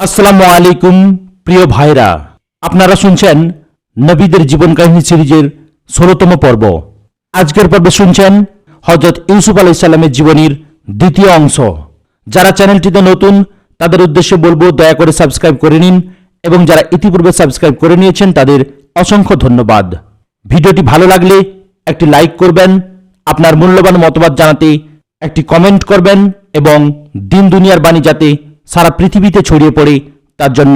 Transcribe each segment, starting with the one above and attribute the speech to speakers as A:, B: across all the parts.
A: আসসালামু আলাইকুম প্রিয় ভাইরা, আপনারা শুনছেন নবীদের জীবন কাহিনী সিরিজের ১৬তম পর্ব। আজকের পর্বে শুনছেন হযরত ইউসুফ আলাইহিস সালামের জীবনীর দ্বিতীয় অংশ। যারা চ্যানেলটিতে নতুন তাদের উদ্দেশ্যে বলবো, দয়া করে সাবস্ক্রাইব করে নিন এবং যারা ইতিপূর্বে সাবস্ক্রাইব করে নিয়েছেন তাদের অসংখ্য ধন্যবাদ। ভিডিওটি ভালো লাগলে একটি লাইক করবেন, আপনার মূল্যবান মতামত জানাতে একটি কমেন্ট করবেন এবং দিন দুনিয়ার বাণী যাতে সারা পৃথিবীতে ছড়িয়ে পড়ে তার জন্য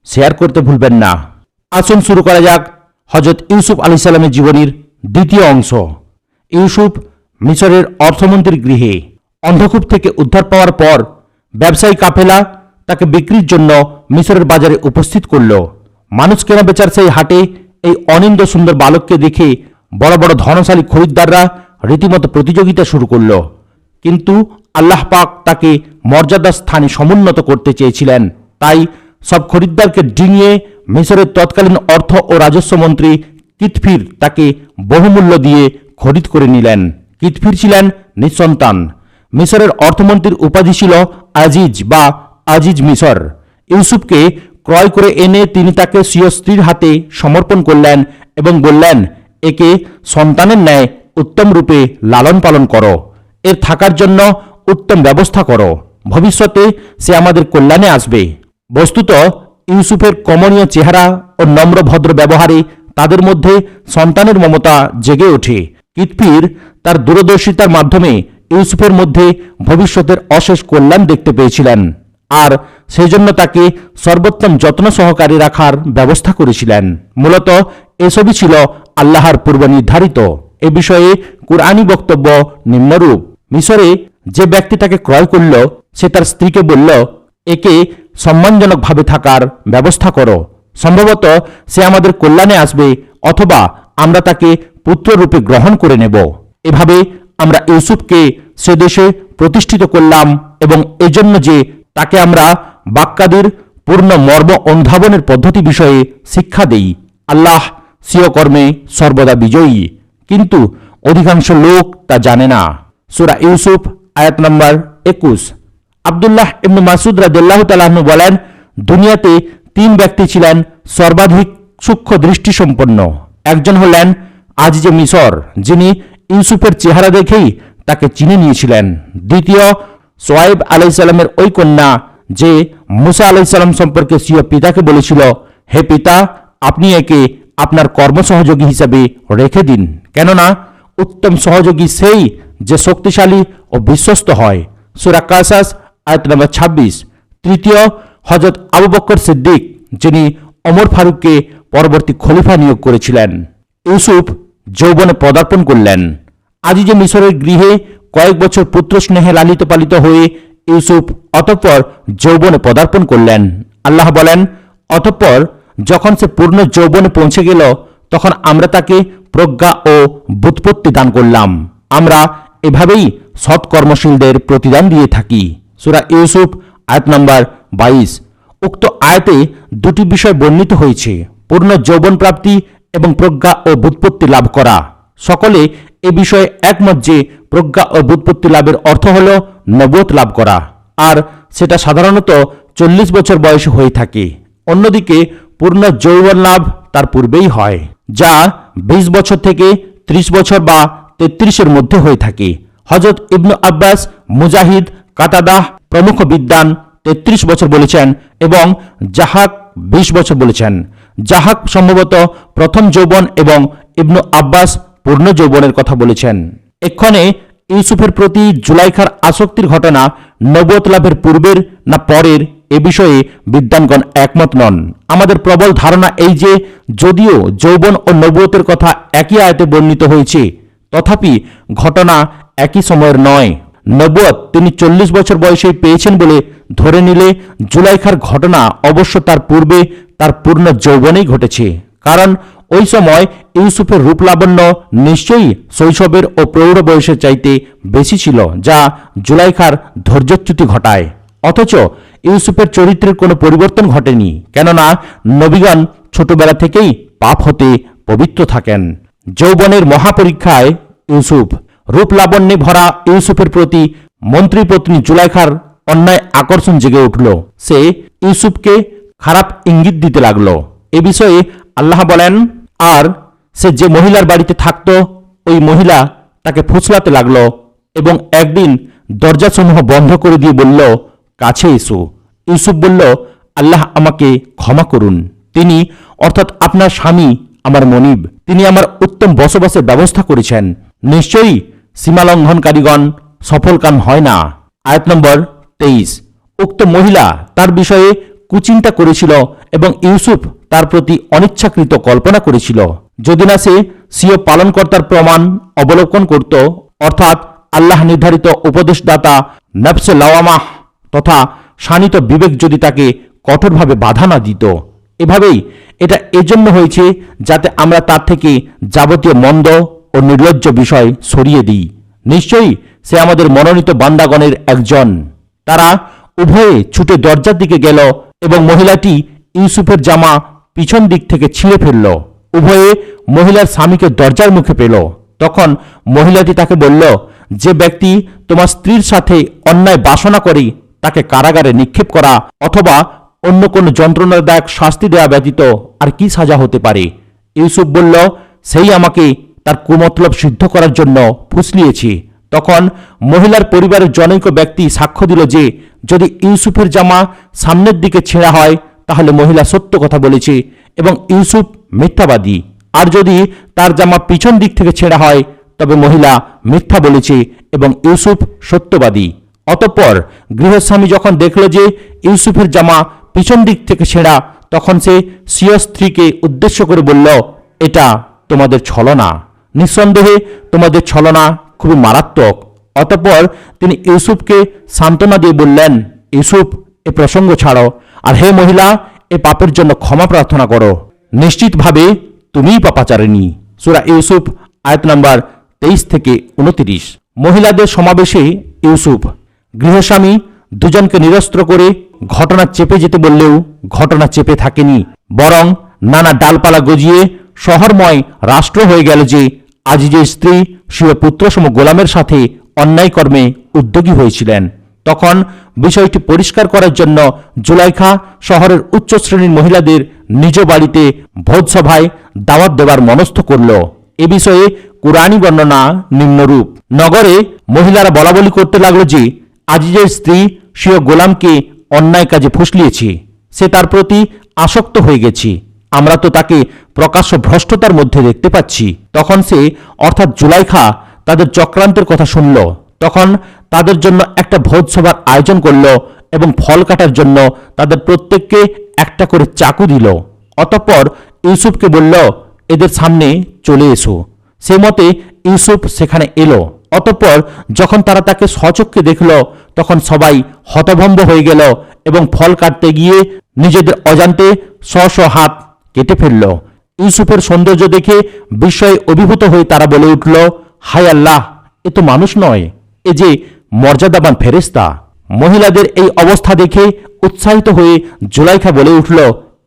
A: শেয়ার করতে ভুলবেন না। আসুন শুরু করা যাক হযরত ইউসুফ আলাইহিস সালামের জীবনীর দ্বিতীয় অংশ। ইউসুফ মিশরের অর্থমন্ত্রীর গৃহে অন্ধকূপ থেকে উদ্ধার পাওয়ার পর ব্যবসায়ী কাফেলা তাকে বিক্রির জন্য মিশরের বাজারে উপস্থিত করল। মানুষ কেনা বেচার সেই হাটে এই অনিন্দ সুন্দর বালককে দেখে বড় বড় ধনশালী খরিদ্দাররা রীতিমতো প্রতিযোগিতা শুরু করল। কিন্তু আল্লাহ পাক তাকে মর্যাদার স্থানে সমুন্নত করতে চেয়েছিলেন, তাই সব খরিদ্দারকে ডিঙিয়ে মিশরের তৎকালীন অর্থ ও রাজস্ব মন্ত্রী কিতফির তাকে বহুমূল্য দিয়ে খরিদ করে নিলেন। কিতফির ছিলেন নিঃসন্তান। মিশরের অর্থমন্ত্রীর উপাধি ছিল আজিজ বা আজিজ মিশর। ইউসুফকে ক্রয় করে এনে তিনি তাকে স্বীয় স্ত্রীর হাতে সমর্পণ করলেন এবং বললেন, একে সন্তানের ন্যায় উত্তম রূপে লালন পালন করো, এর থাকার জন্য উত্তম ব্যবস্থা করো, ভবিষ্যতে সে আমাদের কল্যাণে আসবে। বস্তুত ইউসুফের কমনীয় চেহারা ও নম্র ভদ্র ব্যবহারে তাদের মধ্যে সন্তানের মমতা জেগে ওঠে। কিতফির তার দূরদর্শিতার মাধ্যমে ইউসুফের মধ্যে ভবিষ্যতের অশেষ কল্যাণ দেখতে পেয়েছিলেন আর সেই জন্য তাকে সর্বোত্তম যত্ন সহকারে রাখার ব্যবস্থা করেছিলেন। মূলত এসবই ছিল আল্লাহর পূর্ব নির্ধারিত। এ বিষয়ে কুরআনী বক্তব্য নিম্নরূপ: মিশরে যে ব্যক্তি তাকে ক্রয় করল সে তার স্ত্রীকে বলল, একে সম্মানজনকভাবে থাকার ব্যবস্থা করো, সম্ভবত সে আমাদের কল্যাণে আসবে অথবা আমরা তাকে পুত্ররূপে গ্রহণ করে নেব। এভাবে আমরা ইউসুফকে সে দেশে প্রতিষ্ঠিত করলাম এবং এজন্য যে তাকে আমরা বাক্যাদির পূর্ণ মর্ম অনুধাবনের পদ্ধতি বিষয়ে শিক্ষা দেই। আল্লাহ স্বীয় কর্মে সর্বদা বিজয়ী, কিন্তু অধিকাংশ লোক তা জানে না। সূরা ইউসুফ আয়াত নম্বর ২১। আব্দুল্লাহ ইবনে মাসউদ রাদিয়াল্লাহু তাআলা আনহু বলেন, দুনিয়াতে তিন ব্যক্তি ছিলেন সর্বাধিক সূক্ষ্ম দৃষ্টিসম্পন্ন। একজন হলেন আজিজে মিশর, যিনি ইউসুফের চেহারা দেখেই তাকে চিনে নিয়েছিলেন। দ্বিতীয়, সোয়াইব আলাইহিস সালামের ওই কন্যা যে মুসা আলাইহিস সালাম সম্পর্কে স্বীয় পিতাকে বলেছিল, হে পিতা, আপনি একে আপনার কর্মসহযোগী হিসাবে রেখে দিন, কেননা উত্তম সহযোগী সেই যে শক্তিশালী ও বিশ্বস্ত হয়। সূরা কাসাস আয়াত নম্বর ২৬। তৃতীয়, হযরত আবু বকর সিদ্দিক, যিনি ওমর ফারুককে পরবর্তী খলিফা নিয়োগ করেছিলেন। ইউসুফ যৌবনে পদার্পণ করলেন। আজিজে মিশরের গৃহে কয়েক বছর পুত্র স্নেহে লালিত পালিত হয়ে ইউসুফ অতঃপর যৌবনে পদার্পণ করলেন। আল্লাহ বলেন, অতঃপর যখন সে পূর্ণ যৌবনে পৌঁছে গেল তখন আমরা তাকে প্রজ্ঞা ও বুৎপত্তি দান করলাম। আমরা এভাবেই সৎকর্মশীলদের প্রতিদান দিয়ে থাকি। সূরা ইউসুফ আয়াত নম্বর ২২। উক্ত আয়াতে দুটি বিষয় বর্ণিত হয়েছে: পূর্ণ যৌবন প্রাপ্তি এবং প্রজ্ঞা ও বুৎপত্তি লাভ করা। সকলে এ বিষয়ে একমত যে প্রজ্ঞা ও বুৎপত্তি লাভের অর্থ হল নবুয়ত লাভ করা, আর সেটা সাধারণত ৪০ বছর বয়সে হয়ে থাকে। অন্যদিকে পূর্ণ যৌবন লাভ তার পূর্বেই হয়, যা ২০ বছর থেকে ৩০ বছর বা ৩৩-এর মধ্যে হয়ে থাকে। হযরত ইবনু আব্বাস, মুজাহিদ, কাতাদাহ প্রমুখ বিদ্বান ৩৩ বছর বলেছেন এবং জাহাক ২০ বছর বলেছেন। জাহাক সম্ভবত প্রথম যৌবন এবং ইবনু আব্বাস পূর্ণ যৌবনের কথা বলেছেন। এক্ষণে ইউসুফের প্রতি জুলাইখার আসক্তির ঘটনা নবুয়ত লাভের পূর্বের না পরের, এ বিষয়ে বিদ্বানগণ একমত নন। আমাদের প্রবল ধারণা এই যে, যদিও যৌবন ও নবুয়তের কথা একই আয়াতে বর্ণিত হয়েছে, তথাপি ঘটনা একই সময়ের নয়। নবুয়ত তিনি ৪০ বছর বয়সেই পেয়েছেন বলে ধরে নিলে জুলাইখার ঘটনা অবশ্য তার পূর্বে তার পূর্ণ যৌবনেই ঘটেছে, কারণ ওই সময় ইউসুফের রূপলাবণ্য নিশ্চয়ই শৈশবের ও প্রৌঢ় বয়সের চাইতে বেশি ছিল, যা জুলাইখার ধৈর্যচ্যুতি ঘটায়। অথচ ইউসুফের চরিত্রের কোনো পরিবর্তন ঘটেনি, কেননা নবীগণ ছোটবেলা থেকেই পাপ হতে পবিত্র থাকেন। যৌবনের মহাপরীক্ষায় ইউসুফ। রূপলাবণ্যে ভরা ইউসুফের প্রতি মন্ত্রীপত্নী জুলাইখার অন্যায় আকর্ষণ জেগে উঠল। সে ইউসুফকে খারাপ ইঙ্গিত দিতে লাগলো। এ বিষয়ে আল্লাহ বলেন, আর সে যে মহিলার বাড়িতে থাকত ওই মহিলা তাকে ফুসলাতে লাগলো এবং একদিন দরজাসমূহ বন্ধ করে দিয়ে বলল, কাছে এসো। ইউসুফ বলল, আল্লাহ আমাকে ক্ষমা করুন। তিনি অর্থাৎ আপনার স্বামী আমার মনিব, তিনি আমার উত্তম বসবাসের ব্যবস্থা করেছেন। নিশ্চয়ই সীমালঙ্ঘনকারীগণ সফলকাম হয় না। আয়াত নম্বর 23। উক্ত মহিলা তার বিষয়ে কুচিন্তা করেছিল এবং ইউসুফ তার প্রতি অনিচ্ছাকৃত কল্পনা করেছিল। যদি না সে স্বীয় পালনকর্তার প্রমাণ অবলোকন করত, অর্থাৎ আল্লাহ নির্ধারিত উপদেশদাতা নফসে লাওয়ামাহ তথা শানিত বিবেক যদি তাকে কঠোরভাবে বাধা না দিত। এভাবেই এটা এজন্য হয়েছে যাতে আমরা তার থেকে যাবতীয় মন্দ ও নির্লজ্জ বিষয় সরিয়ে দিই। নিশ্চয়ই সে আমাদের মনোনীত বান্দাগণের একজন। তারা উভয়ে ছুটে দরজার দিকে গেল এবং মহিলাটি ইউসুফের জামা পিছন দিক থেকে ছিঁড়ে ফেলল। উভয়ে মহিলার স্বামীকে দরজার মুখে পেল। তখন মহিলাটি তাকে বলল, যে ব্যক্তি তোমার স্ত্রীর সাথে অন্যায় বাসনা করে তাকে কারাগারে নিক্ষেপ করা অথবা অন্য কোনো যন্ত্রণাদায়ক শাস্তি দেওয়া ব্যতীত আর কি সাজা হতে পারে? ইউসুফ বলল, সেই আমাকে তার কুমতলব সিদ্ধ করার জন্য ফুসলিয়েছে। তখন মহিলার পরিবারের জনৈক ব্যক্তি সাক্ষ্য দিল যে যদি ইউসুফের জামা সামনের দিকে ছেঁড়া হয় তাহলে মহিলা সত্য কথা বলেছে এবং ইউসুফ মিথ্যাবাদী, আর যদি তার জামা পিছন দিক থেকে ছেঁড়া হয় তবে মহিলা মিথ্যা বলেছে এবং ইউসুফ সত্যবাদী। অতঃপর গৃহস্বামী যখন দেখল যে ইউসুফের জামা পিছন দিক থেকে ছেঁড়া, তখন সে স্বীয় স্ত্রীকে উদ্দেশ্য করে বলল, এটা তোমাদের ছলনা, নিঃসন্দেহে তোমাদের ছলনা খুবই মারাত্মক। অতঃপর তিনি ইউসুফকে সান্ত্বনা দিয়ে বললেন, ইউসুফ, এ প্রসঙ্গ ছাড়ো, আর হে মহিলা, এ পাপের জন্য ক্ষমা প্রার্থনা করো। নিশ্চিতভাবে তুমিই পাপাচারিণী। সূরা ইউসুফ আয়াত নাম্বার 23 থেকে 29। মহিলাদের সমাবেশে ইউসুফ গৃহস্বামী দুজনকে নিরস্ত্র করে ঘটনা চেপে যেতে বললেও ঘটনা চেপে থাকেনি, বরং নানা ডালপালা গজিয়ে শহরময় রাষ্ট্র হয়ে গেল যে আজিজের স্ত্রী স্বীয় পুত্রসম গোলামের সাথে অন্যায় কর্মে উদ্যোগী হয়েছিলেন। তখন বিষয়টি পরিষ্কার করার জন্য জুলাইখা শহরের উচ্চ শ্রেণীর মহিলাদের নিজ বাড়িতে ভোজসভায় দাওয়াত দেবার মনস্থ করল। এ বিষয়ে কুরআনী বর্ণনা নিম্নরূপ। নগরে মহিলারা বলাবলি করতে লাগলো যে আজিজের স্ত্রী স্বীয় গোলামকে অন্যায় কাজে ফুসলিয়েছে, সে তার প্রতি আসক্ত হয়ে গেছে, আমরা তো তাকে প্রকাশ্য ভ্রষ্টতার মধ্যে দেখতে পাচ্ছি। তখন সে অর্থাৎ জুলাইখা তাদের চক্রান্তের কথা শুনল। তখন তাদের জন্য একটা ভোজসভার আয়োজন করল এবং ফল কাটার জন্য তাদের প্রত্যেককে একটা করে চাকু দিল। অতঃপর ইউসুফকে বলল, এদের সামনে চলে এসো। সে মতে ইউসুফ সেখানে এলো। অতঃপর যখন তারা তাকে স্বচক্ষে দেখল তখন সবাই হতভম্ব হয়ে গেল এবং ফল কাটতে গিয়ে নিজেদের অজান্তে স্ব হাত কেটে ফেলল। ইউসুফের সৌন্দর্য দেখে বিস্ময়ে অভিভূত হয়ে তারা বলে উঠল, হায় আল্লাহ, এ তো মানুষ নয়, এ যে মর্যাদাবান ফেরেশতা। মহিলাদের এই অবস্থা দেখে উৎসাহিত হয়ে জুলাইখা বলে উঠল,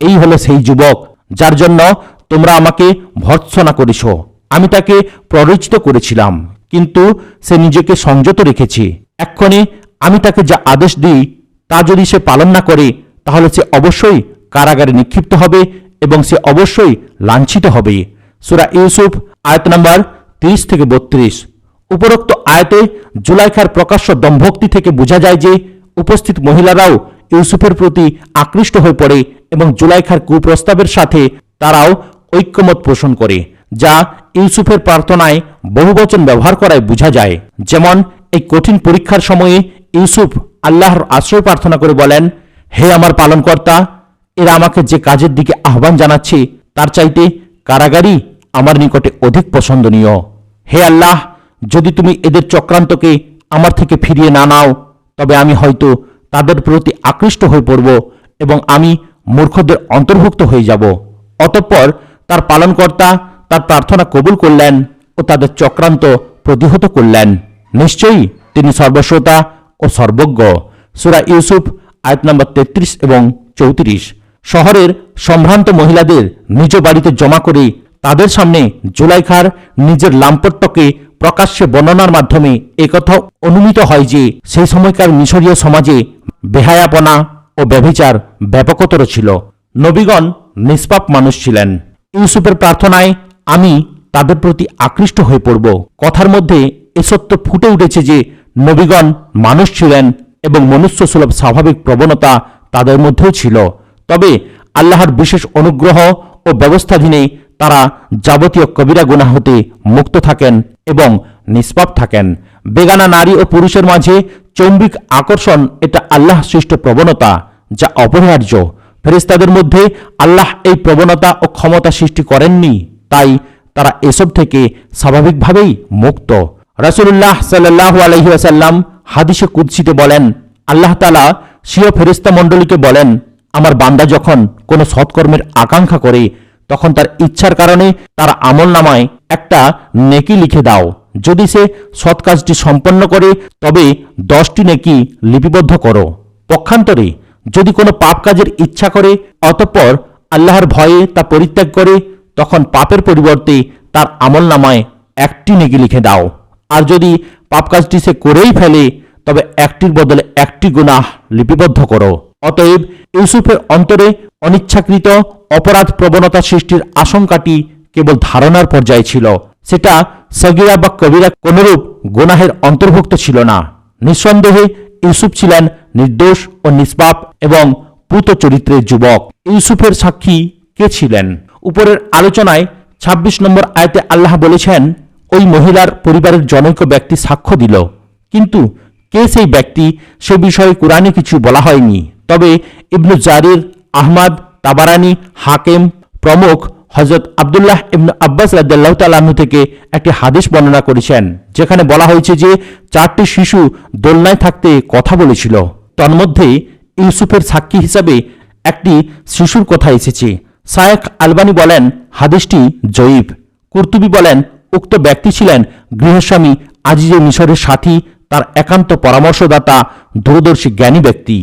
A: এই হলো সেই যুবক যার জন্য তোমরা আমাকে ভর্ৎসনা করেছ। আমি তাকে প্ররোচিত করেছিলাম, কিন্তু সে নিজেকে সংযত রেখেছে। এক্ষণে আমি তাকে যা আদেশ দিই তা যদি সে পালন না করে তাহলে সে অবশ্যই কারাগারে নিক্ষিপ্ত হবে এবং সে অবশ্যই লাঞ্ছিত হবে। সূরা ইউসুফ আয়াত নাম্বার 30 থেকে 32। উপরোক্ত আয়াতে জুলাইখার প্রকাশ্য দম্ভক্তি থেকে বোঝা যায় যে উপস্থিত মহিলারাও ইউসুফের প্রতি আকৃষ্ট হয়ে পড়ে এবং জুলাইখার কুপ্রস্তাবের সাথে তারাও ঐক্যমত পোষণ করে, যা ইউসুফের প্রার্থনায় বহুবচন ব্যবহার করায় বোঝা যায়। যেমন এই কঠিন পরীক্ষার সময়ে ইউসুফ আল্লাহর আশ্রয় প্রার্থনা করে বলেন, হে আমার পালনকর্তা, এরা আমাকে যে কাজের দিকে আহ্বান জানাচ্ছে তার চাইতে কারাগারই আমার নিকটে অধিক পছন্দনীয়। হে আল্লাহ, যদি তুমি এদের চক্রান্তকে আমার থেকে ফিরিয়ে না নাও তবে আমি হয়তো তাদের প্রতি আকৃষ্ট হয়ে পড়ব এবং আমি মূর্খদের অন্তর্ভুক্ত হয়ে যাব। অতঃপর তার পালনকর্তা তার প্রার্থনা কবুল করলেন ও তাদের চক্রান্ত প্রতিহত করলেন। নিশ্চয়ই তিনি সর্বশ্রোতা ও সর্বজ্ঞ। সূরা ইউসুফ আয়াত নম্বর 33 এবং 34। শহরের সম্ভ্রান্ত মহিলাদের নিজ বাড়িতে জমা করে তাদের সামনে জুলাইখার নিজের লাম্পট্যকে প্রকাশ্যে বর্ণনার মাধ্যমে একথা অনুমিত হয় যে সেই সময়কার মিশরীয় সমাজে বেহায়াপনা ও ব্যভিচার ব্যাপকতর ছিল। নবীগণ নিষ্পাপ মানুষ ছিলেন। ইউসুফের প্রার্থনায় আমি তাদের প্রতি আকৃষ্ট হয়ে পড়ব। কথার মধ্যে এ সত্য ফুটে উঠেছে যে নবীগণ মানুষ ছিলেন এবং মনুষ্যসুলভ স্বাভাবিক প্রবণতা তাদের মধ্যেও ছিল। তবে আল্লাহর বিশেষ অনুগ্রহ ও ব্যবস্থাধীনে তারা যাবতীয় কবিরা গুনাহ হতে মুক্ত থাকেন এবং নিষ্পাপ থাকেন। বেগানা নারী ও পুরুষের মাঝে চৌম্বিক আকর্ষণ এটা আল্লাহ সৃষ্ট প্রবণতা, যা অপরিহার্য। ফেরেশতাদের মধ্যে আল্লাহ এই প্রবণতা ও ক্ষমতা সৃষ্টি করেননি, তাই তারা এসব থেকে স্বাভাবিকভাবেই মুক্ত। রাসূলুল্লাহ সাল্লাল্লাহু আলাইহি ওয়াসাল্লাম হাদিসে কুদসিতে বলেন, আল্লাহ তাআলা স্বীয় ফেরেশতা মণ্ডলীকে বলেন, আমার বান্দা যখন কোনো সৎকর্মের আকাঙ্ক্ষা করে তখন তার ইচ্ছার কারণে তার আমলনামায় একটা নেকি লিখে দাও। যদি সে সৎ কাজটি সম্পন্ন করে তবে 10টি নেকি লিপিবদ্ধ করো। পক্ষান্তরে যদি কোনো পাপ কাজের ইচ্ছা করে অতঃপর আল্লাহর ভয়ে তা পরিত্যাগ করে তখন পাপের পরিবর্তে তার আমলনামায় 1টি নেকি লিখে দাও। আর যদি পাপ কাজটি সে করেই ফেলে তবে 1টির বদলে 1টি গুনাহ লিপিবদ্ধ করো। অতএব ইউসুফের অন্তরে অনিচ্ছাকৃত অপরাধ প্রবণতা সৃষ্টির আশঙ্কাটি কেবল ধারণার পর্যায়ে ছিল, সেটা সগীরা বা কবিরা কোনরূপ গুনাহের অন্তর্ভুক্ত ছিল না। নিঃসন্দেহে ইউসুফ ছিলেন নির্দোষ ও নিষ্পাপ এবং পূত চরিত্রের যুবক। ইউসুফের সাক্ষী কে ছিলেন? উপরের আলোচনায় 26 নম্বর আয়াতে আল্লাহ বলেছেন, ওই মহিলার পরিবারের জনৈক ব্যক্তি সাক্ষ্য দিল। কিন্তু কে সেই ব্যক্তি সে বিষয়ে কুরআনে কিছু বলা হয়নি। তবে ইবনু জারির, আহমদ, তাবারানি, হাকিম প্রমুখ হযরত আব্দুল্লাহ ইবনে আব্বাস রাদিয়াল্লাহু তাআলা আনহু থেকে একটি হাদিস বর্ণনা করেছেন, যেখানে বলা হয়েছে যে 4টি শিশু দোলনায় থাকতে কথা বলেছিল। তন্মধ্যে ইউসুফের সাক্ষী হিসাবে একটি শিশুর কথা এসেছে। শায়েখ আলবানী বলেন, হাদিসটি জয়ীফ। কুরতুবী বলেন, উক্ত ব্যক্তি ছিলেন গৃহস্বামী আজিজে মিশরের সাথী, তার একান্ত পরামর্শদাতা, দূরদর্শী জ্ঞানী ব্যক্তি,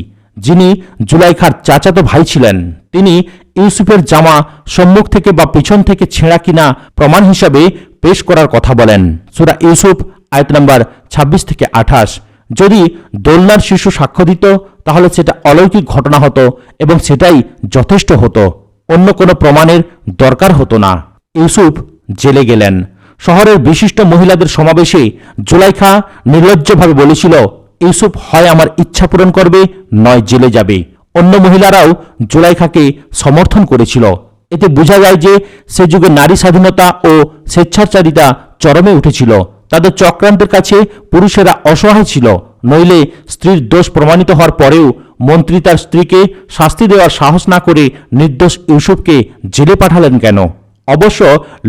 A: যিনি জুলাইখার চাচাতো ভাই ছিলেন। তিনি ইউসুফের জামা সম্মুখ থেকে বা পিছন থেকে ছেঁড়া কিনা প্রমাণ হিসাবে পেশ করার কথা বলেন। সূরা ইউসুফ আয়াত নম্বর 26 থেকে 28। যদি দোলনার শিশু সাক্ষ্য দিত তাহলে সেটা অলৌকিক ঘটনা হতো এবং সেটাই যথেষ্ট হতো, অন্য কোনো প্রমাণের দরকার হতো না। ইউসুফ জেলে গেলেন। শহরের বিশিষ্ট মহিলাদের সমাবেশে জুলাইখা নির্লজ্জভাবে বলেছিল, ইউসুফ হয় আমার ইচ্ছা পূরণ করবে নয় জেলে যাবে। অন্য মহিলারাও জুলাইখাকে সমর্থন করেছিল। এতে বোঝা যায় যে সে যুগে নারী স্বাধীনতা ও স্বেচ্ছাচারিতা চরমে উঠেছিল। তাদের চক্রান্তের কাছে পুরুষেরা অসহায় ছিল। নইলে স্ত্রীর দোষ প্রমাণিত হওয়ার পরেও মন্ত্রী তার স্ত্রীকে শাস্তি দেওয়ার সাহস না করে নির্দোষ ইউসুফকে জেলে পাঠালেন কেন? অবশ্য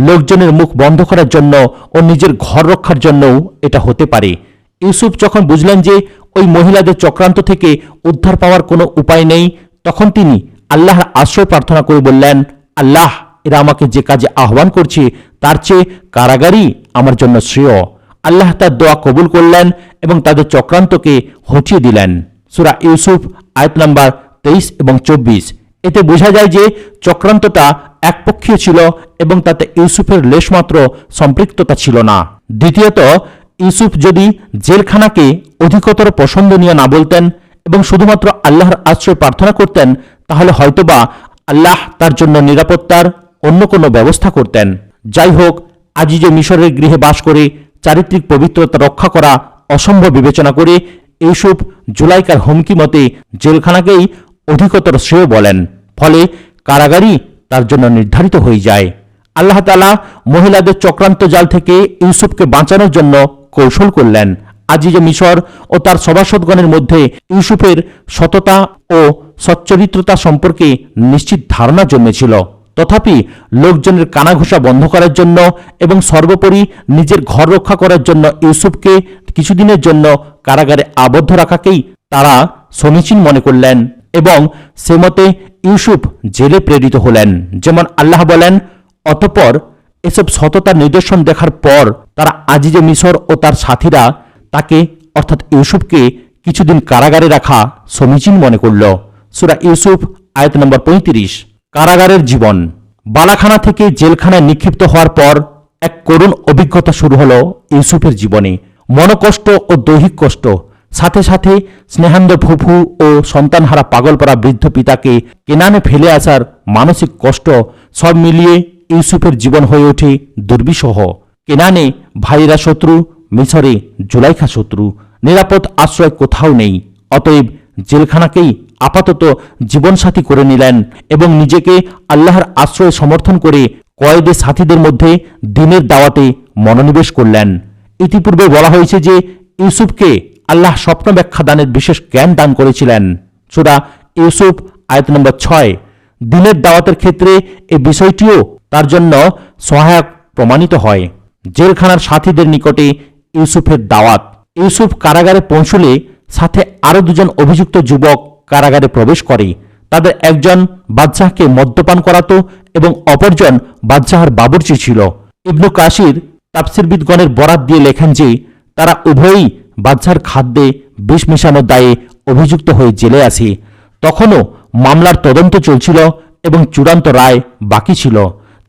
A: লোকজনের মুখ বন্ধ করার জন্য ও নিজের ঘর রক্ষার জন্যও এটা হতে পারে। ইউসুফ যখন বুঝলেন যে ওই মহিলাদের চক্রান্ত থেকে উদ্ধার পাওয়ার কোনো উপায় নেই, তখন তিনি আল্লাহর আশ্রয় প্রার্থনা করে বললেন, আল্লাহ, এরা আমাকে যে কাজে আহ্বান করছে তার চেয়ে কারাগারই আমার জন্য শ্রেয়। আল্লাহ তার দোয়া কবুল করলেন এবং তাদের চক্রান্তকে হটিয়ে দিলেন। সূরা ইউসুফ আয়াত নাম্বার 23 এবং 24। এতে বোঝা যায় যে চক্রান্তটা একপক্ষীয় ছিল এবং তাতে ইউসুফের লেশমাত্র সম্পৃক্ততা ছিল না। দ্বিতীয়ত, ইউসুফ যদি জেলখানাকে অধিকতর পছন্দনীয় না বলতেন এবং শুধুমাত্র আল্লাহর আশ্রয় প্রার্থনা করতেন, তাহলে হয়তোবা আল্লাহ তার জন্য নিরাপত্তার অন্য কোনো ব্যবস্থা করতেন। যাই হোক, আজিজে মিশরের গৃহে বাস করে চারিত্রিক পবিত্রতা রক্ষা করা অসম্ভব বিবেচনা করে ইউসুফ জুলাইকার হুমকি মতে জেলখানাকেই অধিকতর শ্রেয় বলেন। ফলে কারাগারই তার জন্য নির্ধারিত হয়ে যায়। আল্লাহ তাআলা মহিলাদের চক্রান্ত জাল থেকে ইউসুফকে বাঁচানোর জন্য কৌশল করলেন। আজিজে মিশর ও তার সভাসদগণের মধ্যে ইউসুফের সততা ও সচ্চরিত্রতা সম্পর্কে নিশ্চিত ধারণা জন্মেছিল। তথাপি লোকজনের কানাঘুষা বন্ধ করার জন্য এবং সর্বোপরি নিজের ঘর রক্ষা করার জন্য ইউসুফকে কিছুদিনের জন্য কারাগারে আবদ্ধ রাখাকেই তারা সমীচীন মনে করলেন এবং সে মতে ইউসুফ জেলে প্রেরিত হলেন। যেমন আল্লাহ বলেন, অতঃপর এসব সততার নিদর্শন দেখার পর তারা আজিজে মিশর ও তার সাথীরা তাকে অর্থাৎ ইউসুফকে কিছুদিন কারাগারে রাখা সমীচীন মনে করল। সূরা ইউসুফ আয়াত নম্বর 35। কারাগারের জীবন। বালাখানা থেকে জেলখানায় নিক্ষিপ্ত হওয়ার পর এক করুণ অভিজ্ঞতা শুরু হলো ইউসুফের জীবনে। মনোকষ্ট ও দৈহিক কষ্ট, সাথে সাথে স্নেহান্ধ ফুফু ও সন্তানহারা পাগলপাড়া বৃদ্ধ পিতাকে কেনানে ফেলে আসার মানসিক কষ্ট, সব মিলিয়ে ইউসুফের জীবন হয়ে ওঠে দুর্বিষহ। কেনানে ভাইরা শত্রু, মিশরে জুলাইখা শত্রু, নিরাপদ আশ্রয় কোথাও নেই। অতএব জেলখানাকেই আপাতত জীবনসাথী করে নিলেন এবং নিজেকে আল্লাহর আশ্রয় সমর্থন করে কয়েদে সাথীদের মধ্যে দ্বীনের দাওয়াতে মনোনিবেশ করলেন। ইতিপূর্বে বলা হয়েছে যে ইউসুফকে আল্লাহ স্বপ্ন ব্যাখ্যা দানের বিশেষ জ্ঞান দান করেছিলেন। সূরা ইউসুফ আয়াত নম্বর 6। দ্বীনের দাওয়াতের ক্ষেত্রে এই বিষয়টিও তার জন্য সহায়ক প্রমাণিত হয়। জেলখানার সাথীদের নিকটে ইউসুফের দাওয়াত। ইউসুফ কারাগারে পৌঁছলে সাথে আরও দুজন অভিযুক্ত যুবক কারাগারে প্রবেশ করে। তাদের একজন বাদশাহকে মদ্যপান করাতো এবং অপরজন বাদশাহর বাবুর্চি ছিল। ইবনু কাসির তাফসিরবিদগণের বরাত দিয়ে লেখেন যে তারা উভয়ই বাদশাহর খাদ্যে বিষ মেশানোর দায়ে অভিযুক্ত হয়ে জেলে আসে। তখনও মামলার তদন্ত চলছিল এবং চূড়ান্ত রায় বাকি ছিল।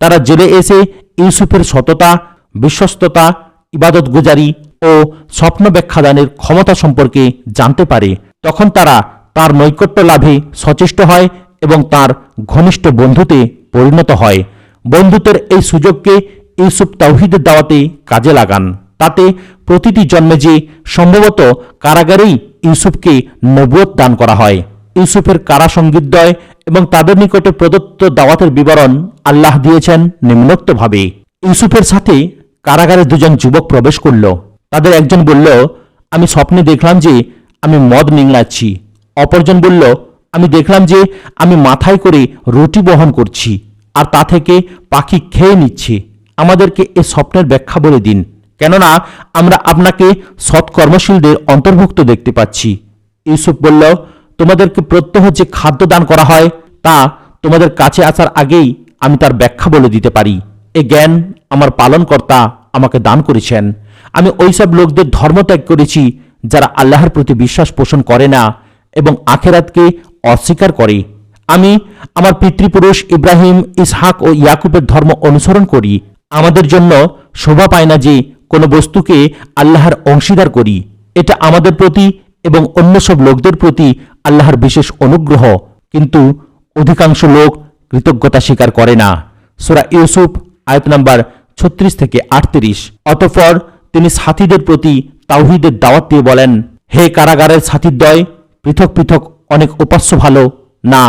A: তারা জেলে এসে ইউসুফের সততা, বিশ্বস্ততা, ইবাদতগুজারি ও স্বপ্ন ব্যাখ্যাদানের ক্ষমতা সম্পর্কে জানতে পারে। তখন তারা তার নৈকট্য লাভে সচেষ্ট হয় এবং তার ঘনিষ্ঠ বন্ধুতে পরিণত হয়। বন্ধুত্বের এই সুযোগকে ইউসুফ তাওহীদের দাওয়াতে কাজে লাগান। তাতে প্রতিটি জন্মে যে সম্ভবত কারাগারেই ইউসুফকে নবুয়ত দান করা হয়। ইউসুফের কারা সঙ্গীতদ্বয় এবং তাদের নিকটে প্রদত্ত দাওয়াতের বিবরণ আল্লাহ দিয়েছেন নিম্নোক্তভাবে। ইউসুফের সাথে কারাগারে দুজন যুবক প্রবেশ করল। তাদের একজন বলল, আমি স্বপ্নে দেখলাম যে আমি মদ নিংড়াচ্ছি। অপরজন বলল, আমি দেখলাম যে আমি মাথায় করে রুটি বহন করছি আর তা থেকে পাখি খেয়ে নিচ্ছে। আমাদেরকে এ স্বপ্নের ব্যাখ্যা বলে দিন, কেননা আমরা আপনাকে সৎকর্মশীলদের অন্তর্ভুক্ত দেখতে পাচ্ছি। ইউসুফ বলল, তোমাদেরকে প্রত্যহ যে খাদ্য দান করা হয় তা তোমাদের কাছে আসার আগেই আমি তার ব্যাখ্যা বলে দিতে পারি। এ জ্ঞান আমার পালনকর্তা আমাকে দান করেছেন। আমি ওইসব লোকদের ধর্মত্যাগ করেছি যারা আল্লাহর প্রতি বিশ্বাস পোষণ করে না এবং আখেরাতকে অস্বীকার করে। আমি আমার পিতৃপুরুষ ইব্রাহিম, ইসহাক ও ইয়াকুবের ধর্ম অনুসরণ করি। আমাদের জন্য শোভা পায় না যে কোনো বস্তুকে আল্লাহর অংশীদার করি। এটা আমাদের প্রতি এবং অন্য সব লোকদের প্রতি আল্লাহর বিশেষ অনুগ্রহ, কিন্তু অধিকাংশ লোক কৃতজ্ঞতা স্বীকার করে না। সূরা ইউসুফ আয়াত নাম্বার 36 থেকে 38। অতঃপর তিনি সাথীদের প্রতি তাওহীদের দাওয়াত দিয়ে বলেন, হে কারাগারের সাথীদ্বয়, পৃথক পৃথক অনেক উপাস্য ভালো না,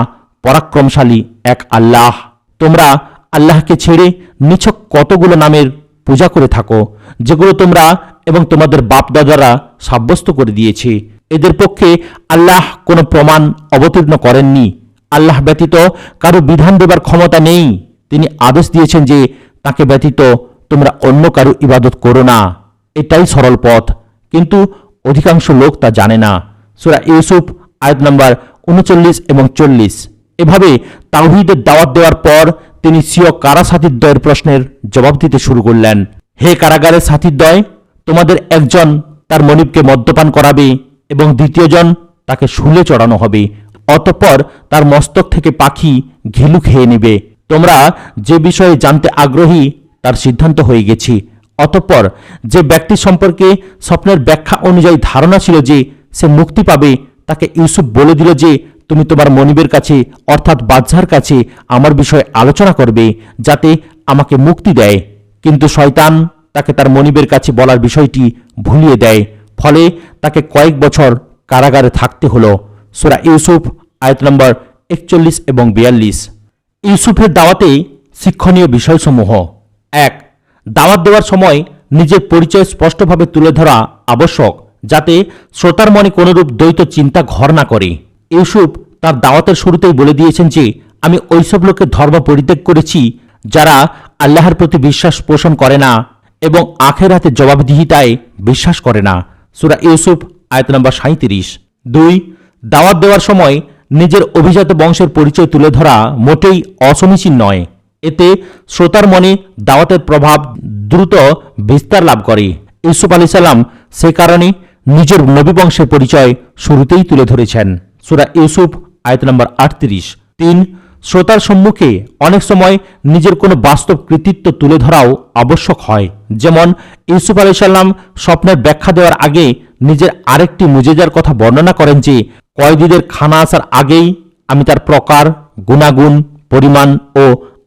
A: পরাক্রমশালী এক আল্লাহ। তোমরা আল্লাহকে ছেড়ে নিছক কতগুলো নামের পূজা করে থাকো, যেগুলো তোমরা এবং তোমাদের বাপদাদারা সাব্যস্ত করে দিয়েছে। এদের পক্ষে আল্লাহ কোনো প্রমাণ অবতীর্ণ করেননি। আল্লাহ ব্যতীত কারো বিধান দেবার ক্ষমতা নেই। তিনি আদেশ দিয়েছেন যে তাকে ব্যতীত তোমরা অন্য কারো ইবাদত করো না। এটাই সরল পথ, কিন্তু অধিকাংশ লোক তা জানে না। সূরা ইউসুফ আয়াত নাম্বার 39 এবং 40। এভাবে তাওহীদের দাওয়াত দেওয়ার পর তিনি স্বীয় কারা সাথীদ্বয়ের প্রশ্নের জবাব দিতে শুরু করলেন। হে কারাগারের সাথীদ্বয়, তোমাদের একজন তার মনিবকে মদ্যপান করাবে এবং দ্বিতীয়জন তাকে শুলে চড়ানো হবে। অতঃপর তার মস্তক থেকে পাখি ঘিলু খেয়ে নেবে। তোমরা যে বিষয়ে জানতে আগ্রহী তার সিদ্ধান্ত হয়ে গেছি। অতঃপর যে ব্যক্তি সম্পর্কে স্বপ্নের ব্যাখ্যা অনুযায়ী ধারণা ছিল যে সে মুক্তি পাবে, তাকে ইউসুফ বলে দিল যে তুমি তোমার মনিবের কাছে অর্থাৎ বাদশাহর কাছে আমার বিষয়ে আলোচনা করবে যাতে আমাকে মুক্তি দেয়। কিন্তু শয়তান তাকে তার মনিবের কাছে বলার বিষয়টি ভুলিয়ে দেয়, ফলে তাকে কয়েক বছর কারাগারে থাকতে হলো। সূরা ইউসুফ আয়াত নম্বর 41 এবং 42। ইউসুফের দাওয়াতে শিক্ষণীয় বিষয়সমূহ। 1. দাওয়াত দেওয়ার সময় নিজের পরিচয় স্পষ্টভাবে তুলে ধরা আবশ্যক, যাতে শ্রোতার মনে কোনরূপ দ্বৈত চিন্তা ঘর না করে। ইউসুফ তার দাওয়াতের শুরুতেই বলে দিয়েছেন যে আমি ওইসব লোকের ধর্ম পরিত্যাগ করেছি যারা আল্লাহর প্রতি বিশ্বাস পোষণ করে না এবং আখিরাতের জবাবদিহিতায় বিশ্বাস করে না। সূরা ইউসুফ আয়াত নম্বর 37। 2. দাওয়াত দেওয়ার সময় নিজের অভিজাত বংশের পরিচয় তুলে ধরা মোটেই অসমীচীন নয়। এতে শ্রোতার মনে দাওয়াতের প্রভাব দ্রুত বিস্তার লাভ করে। ইউসুফ আলাইহিস সালাম সে কারণে নিজের নবী বংশের পরিচয় শুরুতেই তুলে ধরেছেন। সূরা ইউসুফ আয়াত নম্বর 38। 3. শ্রোতার সম্মুখে অনেক সময় নিজের কোনো বাস্তব কৃতিত্ব তুলে ধরাও আবশ্যক হয়। যেমন ইউসুফ আলাইহিস সালাম স্বপ্নের ব্যাখ্যা দেওয়ার আগে নিজের আরেকটি মুজিজার কথা বর্ণনা করেন যে কয়েদিদের খানা আসার আগেই আমি তার প্রকার, গুণাগুণ, পরিমাণ ও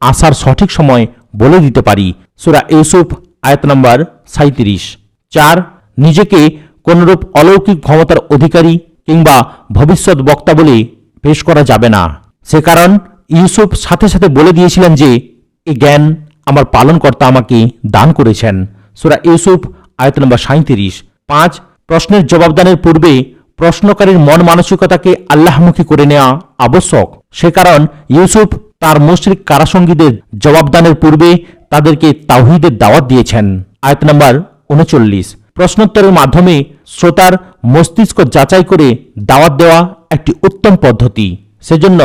A: আসার সঠিক সময় বলে দিতে পারি। সূরা ইউসুফ আয়াত নম্বর 37। 4, নিজেকে কোনরূপ অলৌকিক ক্ষমতার অধিকারী কিংবা ভবিষ্যৎ বক্তা বলে পেশ করা যাবে না। সে কারণ ইউসুফ সাথে সাথে বলে দিয়েছিলেন যে এই জ্ঞান আমার পালনকর্তা আমাকে দান করেছেন। সূরা ইউসুফ আয়াত নম্বর 37। 5, প্রশ্নের জবাবদানের পূর্বে প্রশ্নকারীর মন মানসিকতাকে আল্লাহমুখী করে নেওয়া আবশ্যক। সে কারণ ইউসুফ তার মুশরিক কারাসঙ্গীদের জবাবদানের পূর্বে তাদেরকে তাওহীদের দাওয়াত দিয়েছেন। আয়াত নম্বর 39। প্রশ্নোত্তরের মাধ্যমে শ্রোতার মস্তিষ্ক যাচাই করে দাওয়াত দেওয়া একটি উত্তম পদ্ধতি। সেজন্য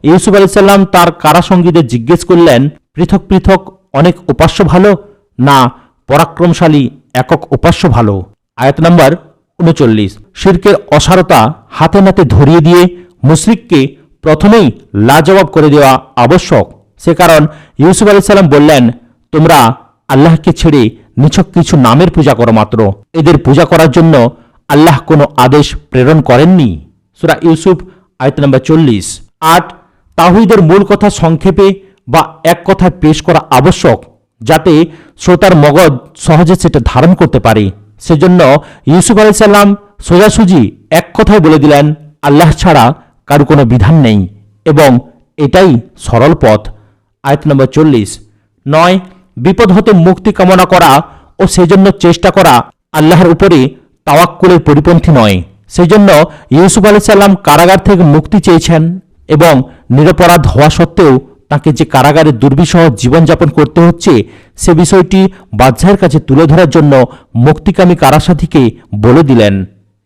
A: ইউসুফ আলাইহিস সালাম তার কারাসঙ্গীদের জিজ্ঞেস করলেন, পৃথক পৃথক অনেক উপাস্য ভালো না পরাক্রমশালী একক উপাস্য ভালো? আয়াত নম্বর 39। শিরকের অসারতা হাতে নাতে ধরিয়ে দিয়ে মুশরিককে প্রথমেই লাজবাব করে দেওয়া আবশ্যক। সে কারণ ইউসুফ আলাইহিস সালাম বললেন, তোমরা আল্লাহকে ছেড়ে নিছক কিছু নামের পূজা করো মাত্র, এদের পূজা করার জন্য আল্লাহ কোনো আদেশ প্রেরণ করেননি। সূরা ইউসুফ আয়াত নম্বর 40। 8, তাওহীদের মূল কথা সংক্ষেপে বা এক কথায় পেশ করা আবশ্যক যাতে শ্রোতার মগজ সহজে সেটা ধারণ করতে পারে। সেজন্য ইউসুফ আলাইহিস সালাম সোজাসুজি এক কথায় বলে দিলেন, আল্লাহ ছাড়া কারো কোনো বিধান নেই এবং এটাই সরল পথ। আয়াত নম্বর 40। 9, বিপদ হতে মুক্তি কামনা করা ও সেজন্য চেষ্টা করা আল্লাহর উপরে তাওয়াক্কুলের পরিপন্থী নয়। সেজন্য ইউসুফ আলাইহিস সালাম কারাগার থেকে মুক্তি চেয়েছেন এবং নিরপরাধ হওয়া সত্ত্বেও তাকে যে কারাগারে দুর্বিষহ জীবনযাপন করতে হচ্ছে সে বিষয়টি বাদশাহের কাছে তুলে ধরার জন্য মুক্তিকামী কারাসাথীকে বলে দিলেন।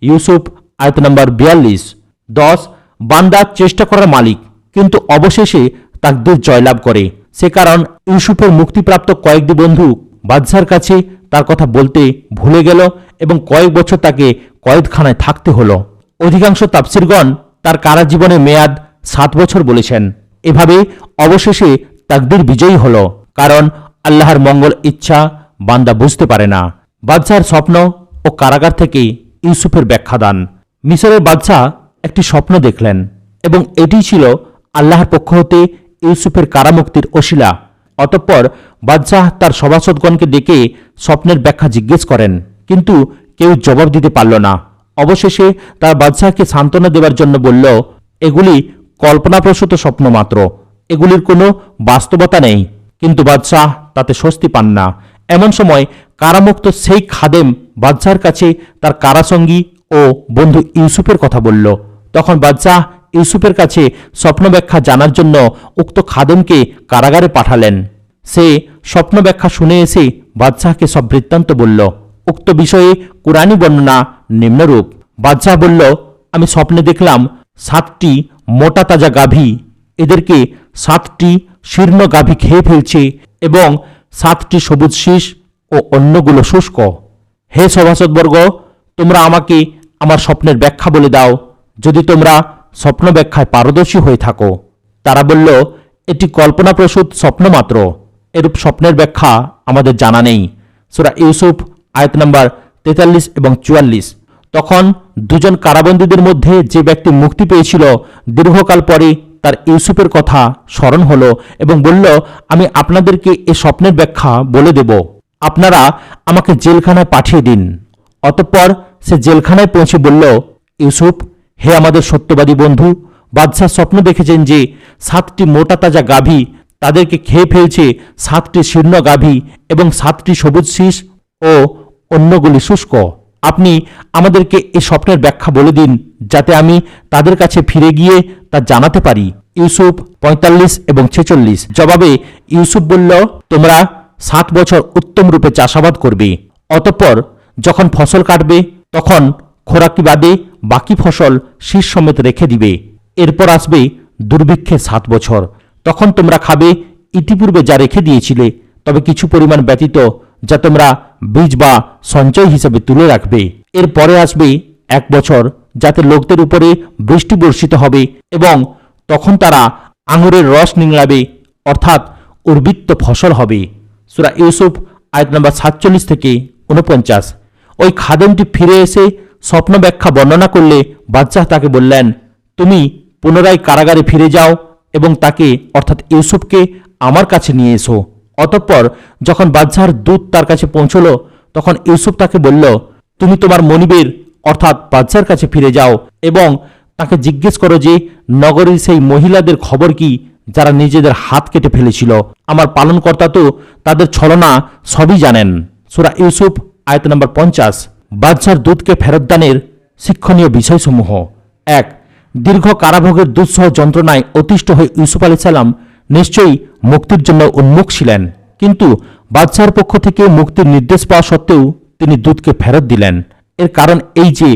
A: ইউসুফ আয়াত নম্বর 42। 10, বান্দা চেষ্টা করার মালিক কিন্তু অবশেষে তাকদীর জয়লাভ করে। সে কারণ ইউসুফের মুক্তিপ্রাপ্ত কয়েকটি বন্ধু বাদশার কাছে তার কথা বলতে ভুলে গেল এবং কয়েক বছর তাকে কয়েদখানায় থাকতে হলো। অধিকাংশ তাফসিরগণ তার কারাজীবনের মেয়াদ 7 বছর বলেছেন। এভাবে অবশেষে তাকদীর বিজয়ী হলো, কারণ আল্লাহর মঙ্গল ইচ্ছা বান্দা বুঝতে পারে না। বাদশার স্বপ্ন ও কারাগার থেকে ইউসুফের ব্যাখ্যাদান। মিশরের বাদশাহ একটি স্বপ্ন দেখলেন এবং এটি ছিল আল্লাহর পক্ষ হতে ইউসুফের কারামুক্তির ওসিলা। অতঃপর বাদশাহ তার সভাসদগণকে ডেকে স্বপ্নের ব্যাখ্যা জিজ্ঞেস করেন, কিন্তু কেউ জবাব দিতে পারল না। অবশেষে তার বাদশাহকে সান্ত্বনা দেওয়ার জন্য বলল, এগুলি কল্পনাপ্রসূত স্বপ্ন মাত্র, এগুলির কোনো বাস্তবতা নেই। কিন্তু বাদশাহ তাতে স্বস্তি পান না। এমন সময় কারামুক্ত সেই খাদেম বাদশাহর কাছে তার কারাসঙ্গী ও বন্ধু ইউসুফের কথা বলল। তখন বাদশাহ ইউসুফের কাছে স্বপ্ন ব্যাখ্যা জানার জন্য উক্ত খাদেমকে কারাগারে পাঠালেন। সে স্বপ্ন ব্যাখ্যা শুনে এসে বাদশাহকে সব বৃত্তান্ত বলল। উক্ত বিষয়ে কুরআনী বর্ণনা নিম্নরূপ। বাদশাহ বলল, আমি স্বপ্নে দেখলাম 7টি মোটা তাজা গাভী, এদেরকে 7টি শীর্ণ গাভী খেয়ে ফেলছে এবং 7টি সবুজ শীষ ও অন্যগুলো শুষ্ক। হে সভাসদবর্গ, তোমরা আমাকে আমার স্বপ্নের ব্যাখ্যা বলে দাও, যদি তোমরা স্বপ্ন ব্যাখ্যায় পারদর্শী হয়ে থাকো। তারা বলল, এটি কল্পনাপ্রসূত স্বপ্ন মাত্র, এরূপ স্বপ্নের ব্যাখ্যা আমাদের জানা নেই। সূরা ইউসুফ আয়াত নম্বর 43 এবং 44। তখন দুজন কারাবন্দীদের মধ্যে যে ব্যক্তি মুক্তি পেয়েছিল দীর্ঘকাল পরে তার ইউসুফের কথা স্মরণ হলো এবং বলল, আমি আপনাদেরকে এ স্বপ্নের ব্যাখ্যা বলে দেব, আপনারা আমাকে জেলখানায় পাঠিয়ে দিন। অতঃপর সে জেলখানায় পৌঁছে বলল, ইউসুফ, হে আমাদের সত্যবাদী বন্ধু, বাদশাহ স্বপ্ন দেখেছেন যে 7টি মোটা তাজা গাভী, তাদেরকে খেয়ে ফেলছে 7টি শীর্ণ গাভী এবং 7টি সবুজ শীষ ও অন্যগুলি শুষ্ক। আপনি আমাদেরকে এই স্বপ্নের ব্যাখ্যা বলে দিন, যাতে আমি তাদের কাছে ফিরে গিয়ে তা জানাতে পারি। ইউসুফ 45 এবং 46। জবাবে ইউসুফ বলল, তোমরা 7 বছর উত্তম রূপে চাষাবাদ করবে, অতঃপর যখন ফসল কাটবে তখন খোরাকি বাদে বাকি ফসল শীষ সমেত রেখে দিবে। এরপর আসবে দুর্ভিক্ষের 7 বছর, তখন তোমরা খাবে ইতিপূর্বে যা রেখে দিয়েছিলে, তবে কিছু পরিমাণ ব্যতীত, যা তোমরা বীজ বা সঞ্চয় হিসেবে তুলে রাখবে। এরপরে আসবে 1 বছর, যাতে লোকদের উপরে বৃষ্টি বর্ষিত হবে এবং তখন তারা আঙুরের রস নিংড়াবে, অর্থাৎ উর্বৃত্ত ফসল হবে। সূরা ইউসুফ আয়াত নম্বর 47 থেকে 49। ওই খাদেমটি ফিরে এসে স্বপ্ন ব্যাখ্যা বর্ণনা করলে বাদশাহ তাকে বললেন, তুমি পুনরায় কারাগারে ফিরে যাও এবং তাকে অর্থাৎ ইউসুফকে আমার কাছে নিয়ে এসো। অতঃপর যখন বাদশাহর দূত তার কাছে পৌঁছল, তখন ইউসুফ তাকে বলল, তুমি তোমার মনিবের অর্থাৎ বাদশাহর কাছে ফিরে যাও এবং তাকে জিজ্ঞেস করো যে নগরীর সেই মহিলাদের খবর কি যারা নিজেদের হাত কেটে ফেলেছিল। আমার পালনকর্তা তো তাদের ছলনা সবই জানেন। সূরা ইউসুফ আয়াত নম্বর 50। বাদশাহর দূতকে ফেরতদানের শিক্ষণীয় বিষয়সমূহ। 1। দীর্ঘ কারাভোগের দুঃসহ যন্ত্রণায় অতিষ্ঠ হয়ে ইউসুফ আলাইহিস সালাম নিশ্চয়ই মুক্তির জন্য উন্মুখ ছিলেন, কিন্তু বাদশাহর পক্ষ থেকে মুক্তির নির্দেশ পাওয়া সত্ত্বেও তিনি দূতকে ফেরত দিলেন। এর কারণ এই যে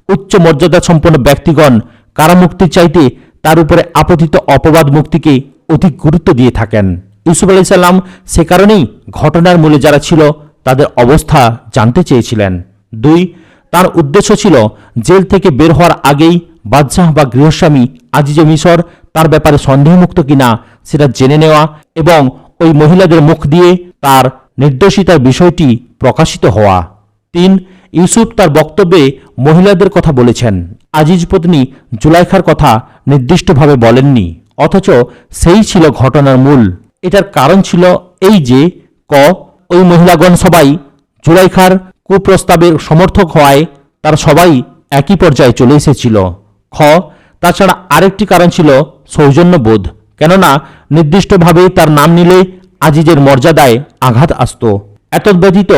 A: উচ্চ মর্যাদা সম্পন্ন ব্যক্তিগণ কারামুক্তির চাইতে তার উপরে আপতিত অপবাদ মুক্তিকে অধিক গুরুত্ব দিয়ে থাকেন। ইউসুফ আলাইহিস সালাম সে কারণেই ঘটনার মূলে যারা ছিল তাদের অবস্থা জানতে চেয়েছিলেন। 2। তার উদ্দেশ্য ছিল জেল থেকে বের হওয়ার আগেই বাদশাহ বা গৃহস্বামী আজিজে মিশর তার ব্যাপারে সন্দেহমুক্ত কিনা সেটা জেনে নেওয়া এবং ওই মহিলাদের মুখ দিয়ে তার নির্দোষিতার বিষয়টি প্রকাশিত হওয়া। 3। ইউসুফ তার বক্তব্যে মহিলাদের কথা বলেছেন, আজিজ পত্নী জুলাইখার কথা নির্দিষ্টভাবে বলেননি, অথচ সেই ছিল ঘটনার মূল। এটার কারণ ছিল এই যে ওই মহিলাগণ সবাই জুলাইখার কুপ্রস্তাবের সমর্থক হওয়ায় তারা সবাই একই পর্যায়ে চলে এসেছিল। তাছাড়া আরেকটি কারণ ছিল সৌজন্যবোধ, কেননা নির্দিষ্টভাবে তার নাম নিলে আজিজের মর্যাদায় আঘাত আসত। এতদ্ব্যতীত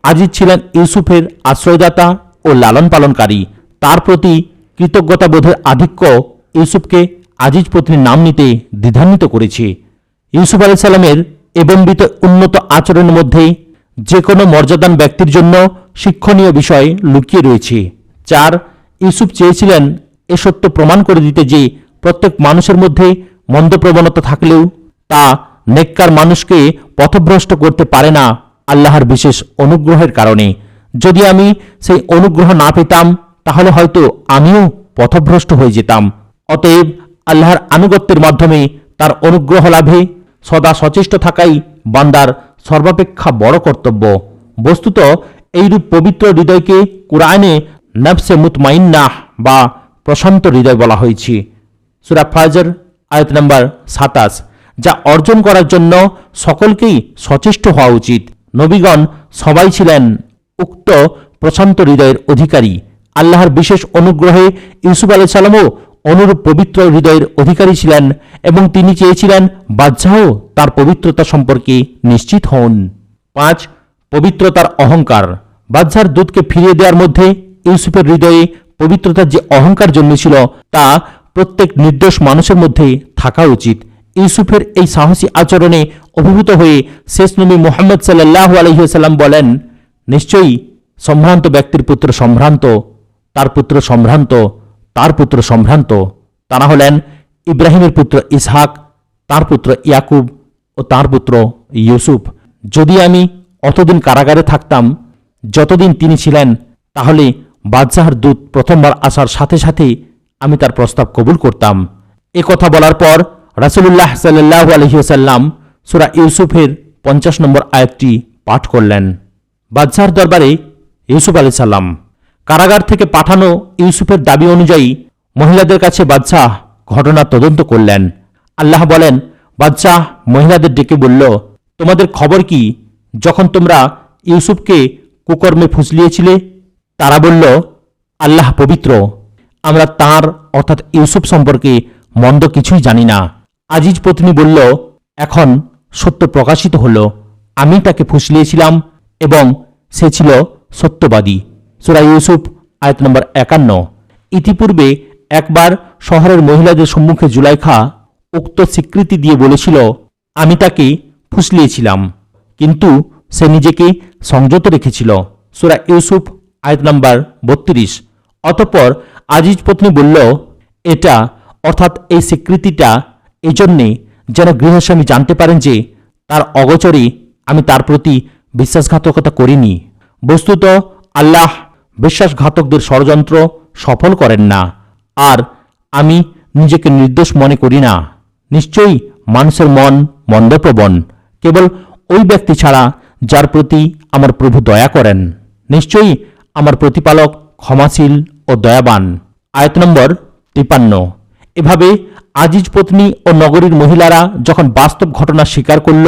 A: আজিজ ছিলেন ইউসুফের আশ্রয়দাতা ও লালন পালনকারী। তার প্রতি কৃতজ্ঞতাবোধের আধিক্য ইউসুফকে আজিজ পত্নীর নাম নিতে দ্বিধান্বিত করেছে। ইউসুফ আলাইহিস সালামের এবম্বিত উন্নত আচরণের মধ্যেই যে কোনো মর্যাদান ব্যক্তির জন্য শিক্ষণীয় বিষয় লুকিয়ে রয়েছে। 4। ইউসুফ চেয়েছিলেন এ সত্য প্রমাণ করে দিতে যে প্রত্যেক মানুষের মধ্যে মন্দ প্রবণতা থাকলেও তা নেককার মানুষকে পথভ্রষ্ট করতে পারে না আল্লাহর বিশেষ অনুগ্রহের কারণে। যদি আমি সেই অনুগ্রহ না পেতাম তাহলে হয়তো আমিও পথভ্রষ্ট হয়ে যেতাম। অতএব আল্লাহর আনুগত্যের মাধ্যমে তার অনুগ্রহ লাভে সদা সচেষ্ট থাকাই বান্দার সর্বাপেক্ষা বড় কর্তব্য। বস্তুত এইরূপ পবিত্র হৃদয়কে কুরআনে নফসে মুতমাইন্নাহ বা প্রশান্ত হৃদয় বলা হয়েছে। সূরা ফাজর আয়াত নম্বর 27, যা অর্জন করার জন্য সকলকেই সচেষ্ট হওয়া উচিত। নবীগণ সবাই ছিলেন উক্ত প্রশান্ত হৃদয়ের অধিকারী। আল্লাহর বিশেষ অনুগ্রহে ইউসুফ আলাইহিস সালামও অনুরূপ পবিত্র হৃদয়ের অধিকারী ছিলেন এবং তিনি চেয়েছিলেন বাদশাহও তার পবিত্রতা সম্পর্কে নিশ্চিত হন। 5. পবিত্রতার অহংকার। বাদশাহর দূতকে ফিরিয়ে দেওয়ার মধ্যে ইউসুফের হৃদয়ে পবিত্রতার যে অহংকার জন্মেছিল তা প্রত্যেক নির্দোষ মানুষের মধ্যে থাকা উচিত। ইউসুফের এই সাহসী আচরণে অভিভূত হয়ে শেষ নবী মুহাম্মদ সাল্লাল্লাহু আলাইহি ওয়াসাল্লাম বলেন, নিশ্চয়ই সম্ভ্রান্ত ব্যক্তির পুত্র সম্ভ্রান্ত, তার পুত্র সম্ভ্রান্ত, তার পুত্র সম্ভ্রান্ত। তারা হলেন ইব্রাহিমের পুত্র ইসহাক, তার পুত্র ইয়াকুব ও তার পুত্র ইউসুফ। যদি আমি অতদিন কারাগারে থাকতাম যতদিন তিনি ছিলেন, তাহলে বাদশাহর দূত প্রথমবার আসার সাথে সাথে আমি তার প্রস্তাব কবুল করতাম। এ কথা বলার পর রাসূলুল্লাহ সাল্লাল্লাহু আলাইহি ওয়াসাল্লাম সূরা ইউসুফের 50 নম্বর আয়াতটি পাঠ করলেন। বাদশাহর দরবারে ইউসুফ আলাইহিস সালাম। কারাগার থেকে পাঠানো ইউসুফের দাবি অনুযায়ী মহিলাদের কাছে বাদশাহ ঘটনা তদন্ত করলেন। আল্লাহ বলেন, বাদশাহ মহিলাদের ডেকে বলল, তোমাদের খবর কি যখন তোমরা ইউসুফকে কুকর্মে ফুসলিয়েছিলে? তারা বলল, আল্লাহ পবিত্র, আমরা তাঁর অর্থাৎ ইউসুফ সম্পর্কে মন্দ কিছুই জানি না। আজিজ পত্নী বলল, এখন সত্য প্রকাশিত হল, আমি তাকে ফুসলিয়েছিলাম এবং সে ছিল সত্যবাদী। সূরা ইউসুফ আয়াত নম্বর 51। ইতিপূর্বে একবার শহরের মহিলাদের সম্মুখে জুলাইখা উক্ত স্বীকৃতি দিয়ে বলেছিল, আমি তাকে ফুসলিয়েছিলাম, কিন্তু সে নিজেকে সংযত রেখেছিল। সূরা ইউসুফ আয়াত নম্বর 32। অতঃপর আজিজ পত্নী বলল, এটা অর্থাৎ এই স্বীকৃতিটা এজন্যে যেন গৃহস্বামী জানতে পারেন যে তার অগোচরে আমি তার প্রতি বিশ্বাসঘাতকতা করিনি। বস্তুত আল্লাহ বিশ্বাসঘাতকদের ষড়যন্ত্র সফল করেন না, আর আমি নিজেকে নির্দোষ মনে করি না। নিশ্চয়ই মানুষের মন মন্দপ্রবণ, কেবল ওই ব্যক্তি ছাড়া যার প্রতি আমার প্রভু দয়া করেন। নিশ্চয়ই আমার প্রতিপালক ক্ষমাশীল ও দয়াবান। আয়াত নম্বর 53। এভাবে আজিজ পত্নী ও নগরীর মহিলারা যখন বাস্তব ঘটনা স্বীকার করল,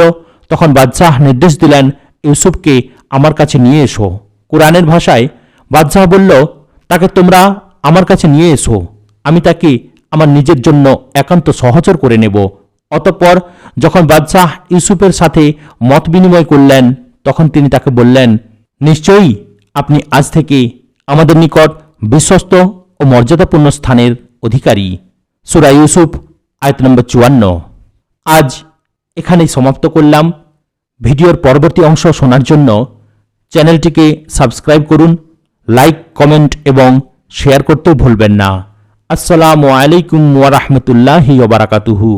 A: তখন বাদশাহ নির্দেশ দিলেন, ইউসুফকে আমার কাছে নিয়ে এসো। কোরআনের ভাষায় বাদশাহ বলল, তাকে তোমরা আমার কাছে নিয়ে এসো, আমি তাকে আমার নিজের জন্য একান্ত সহচর করে নেব। অতঃপর যখন বাদশাহ ইউসুফের সাথে মত বিনিময় করলেন, তখন তিনি তাকে বললেন, নিশ্চয়ই আপনি আজ থেকে আমাদের নিকট বিশ্বস্ত ও মর্যাদাপূর্ণ স্থানের অধিকারী। সূরা ইউসুফ আয়াত নম্বর 54। আজ এখানেই সমাপ্ত করলাম। ভিডিওর পরবর্তী অংশ শোনার জন্য চ্যানেলটিকে সাবস্ক্রাইব করুন, লাইক, কমেন্ট এবং শেয়ার করতেও ভুলবেন না। আসসালামু আলাইকুম ওয়া রাহমাতুল্লাহি ওয়া বারাকাতুহু।